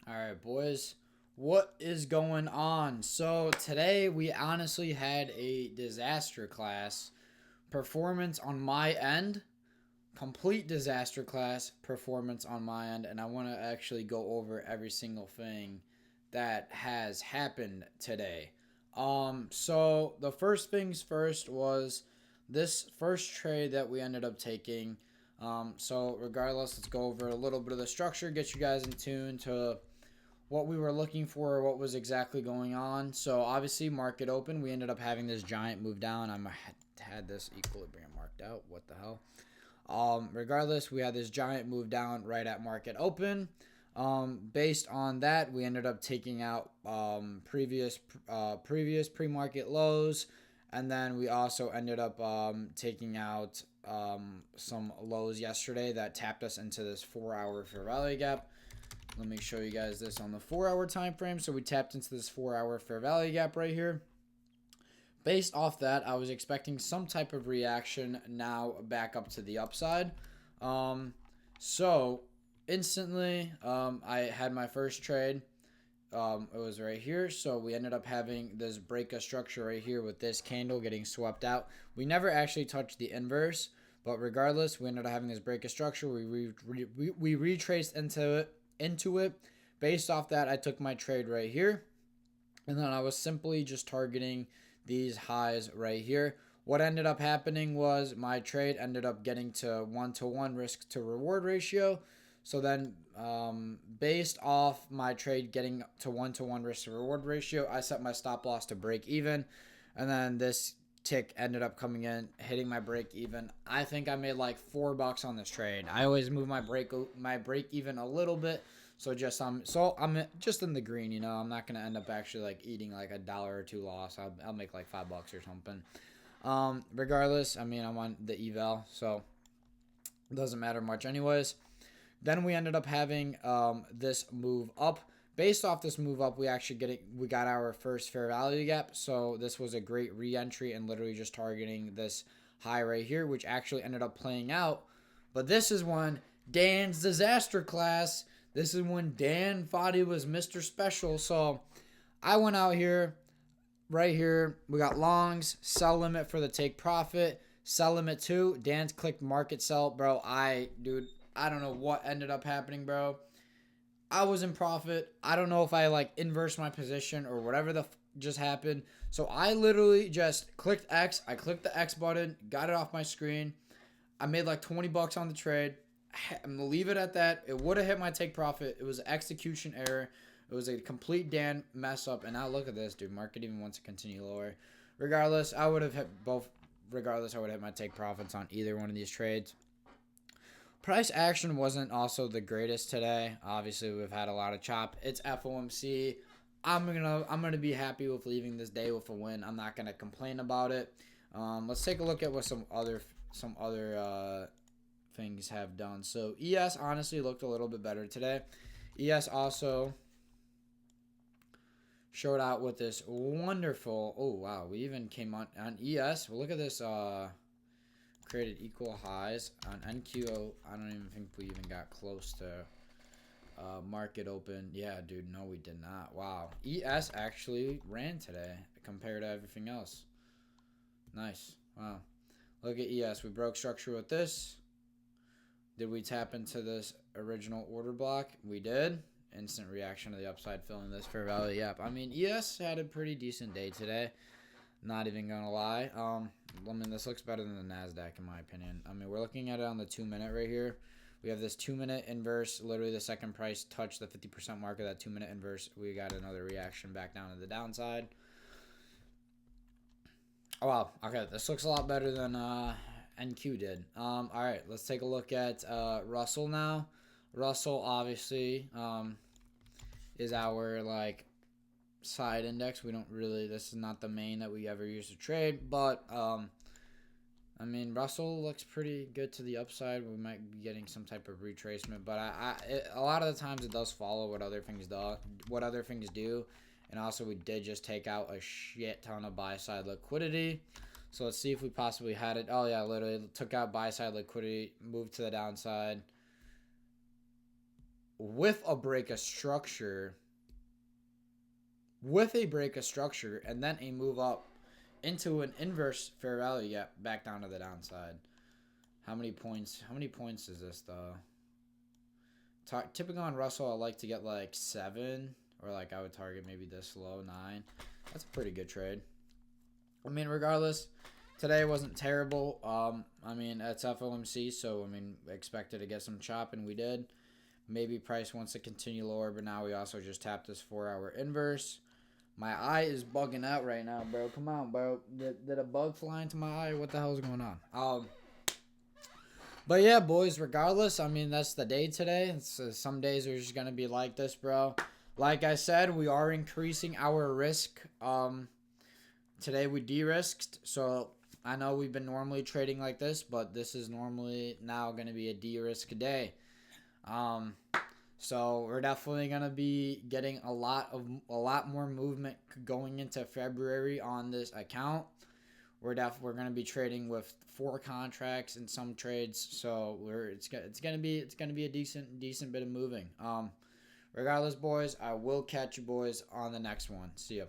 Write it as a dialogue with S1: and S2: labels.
S1: All right, boys. What is going on? So, today we honestly had a disaster class. Performance on my end, complete disaster class performance on my end, and I want to actually go over every single thing that has happened today. So the first things first was this first trade that we ended up taking. So regardless, let's go over a little bit of the structure, get you guys in tune to what we were looking for, what was exactly going on. So obviously, market open. We ended up having this giant move down. Had this equilibrium marked out. What the hell? Regardless, we had this giant move down right at market open. Based on that, we ended up taking out previous pre-market lows, and then we also ended up taking out some lows yesterday that tapped us into this 4-hour fair value gap. Let me show you guys this on the 4-hour time frame. So we tapped into this 4-hour fair value gap right here. Based off that, I was expecting some type of reaction now back up to the upside. Um, so instantly, I had my first trade. It was right here. So we ended up having this break of structure right here with this candle getting swept out. We never actually touched the inverse, but regardless, we ended up having this break of structure. We retraced into it. Based off that, I took my trade right here, and then I was simply just targeting these highs right here. What ended up happening was my trade ended up getting to 1-to-1 risk to reward ratio. So then, based off my trade getting to 1-to-1 risk to reward ratio, I set my stop loss to break even. And then this tick ended up coming in, hitting my break even. I think I made like $4 on this trade. I always move my break even a little bit, so I'm just in the green. I'm not gonna end up actually like eating like $1 or $2 loss. I'll make like $5 or something. Regardless, I mean I'm on the eval, so it doesn't matter much anyways. Then we ended up having this move up. Based off this move up, we got our first fair value gap. So this was a great re-entry and literally just targeting this high right here, which actually ended up playing out. But this is when Dan's disaster class. This is when Dan thought he was Mr. Special. So I went out here, right here. We got longs, sell limit for the take profit, sell limit 2. Dan's clicked market sell, bro. Dude, I don't know what ended up happening, bro. I was in profit. I don't know if I like inverse my position or whatever just happened. So I literally just clicked X. I clicked the X button, got it off my screen. I made like $20 on the trade. I'm gonna leave it at that. It would have hit my take profit. It was an execution error. It was a complete Dan mess up. And now look at this, dude. Market even wants to continue lower. Regardless, I would have hit both. Regardless, I would have hit my take profits on either one of these trades. Price action wasn't also the greatest today. Obviously, we've had a lot of chop. It's FOMC. I'm gonna be happy with leaving this day with a win. I'm not gonna complain about it. Let's take a look at what some other things have done. So ES honestly looked a little bit better today. ES also showed out with this wonderful. Oh wow, we even came on ES. Well, look at this. Created equal highs on NQO. I don't even think we even got close to market open. Yeah, dude, no, we did not. Wow. ES actually ran today compared to everything else. Nice. Wow. Look at ES. We broke structure with this. Did we tap into this original order block? We did. Instant reaction to the upside, filling this fair value. Yep. I mean, ES had a pretty decent day today. Not even gonna lie. I mean, this looks better than the Nasdaq in my opinion. I mean, we're looking at it on the 2-minute right here. We have this 2-minute inverse. Literally, the second price touched the 50% mark of that 2-minute inverse. We got another reaction back down to the downside. Oh wow. Okay, this looks a lot better than NQ did. All right, let's take a look at Russell now. Russell obviously is our like side index. We don't really, this is not the main that we ever use to trade, but I mean, Russell looks pretty good to the upside. We might be getting some type of retracement, but a lot of the times it does follow what other things do. And also, we did just take out a shit ton of buy side liquidity. So let's see if we possibly had it. Oh yeah, literally took out buy side liquidity, moved to the downside. with a break of structure, and then a move up into an inverse fair value gap back down to the downside. How many points? How many points is this though? Typically on Russell, I like to get like 7, or like I would target maybe this low 9. That's a pretty good trade. I mean, regardless, today wasn't terrible. I mean, it's FOMC, so I mean, expected to get some chop, and we did. Maybe price wants to continue lower, but now we also just tapped this 4-hour inverse. My eye is bugging out right now, bro. Come on, bro. Did a bug fly into my eye? What the hell is going on? But yeah, boys, regardless, I mean, that's the day today. Some days are just going to be like this, bro. Like I said, we are increasing our risk. Today we de-risked, so I know we've been normally trading like this, but this is normally now going to be a de-risk day. So we're definitely going to be getting a lot more movement going into February on this account. We're going to be trading with 4 contracts in some trades, so it's going to be a decent bit of moving. Regardless, boys, I will catch you boys on the next one. See ya.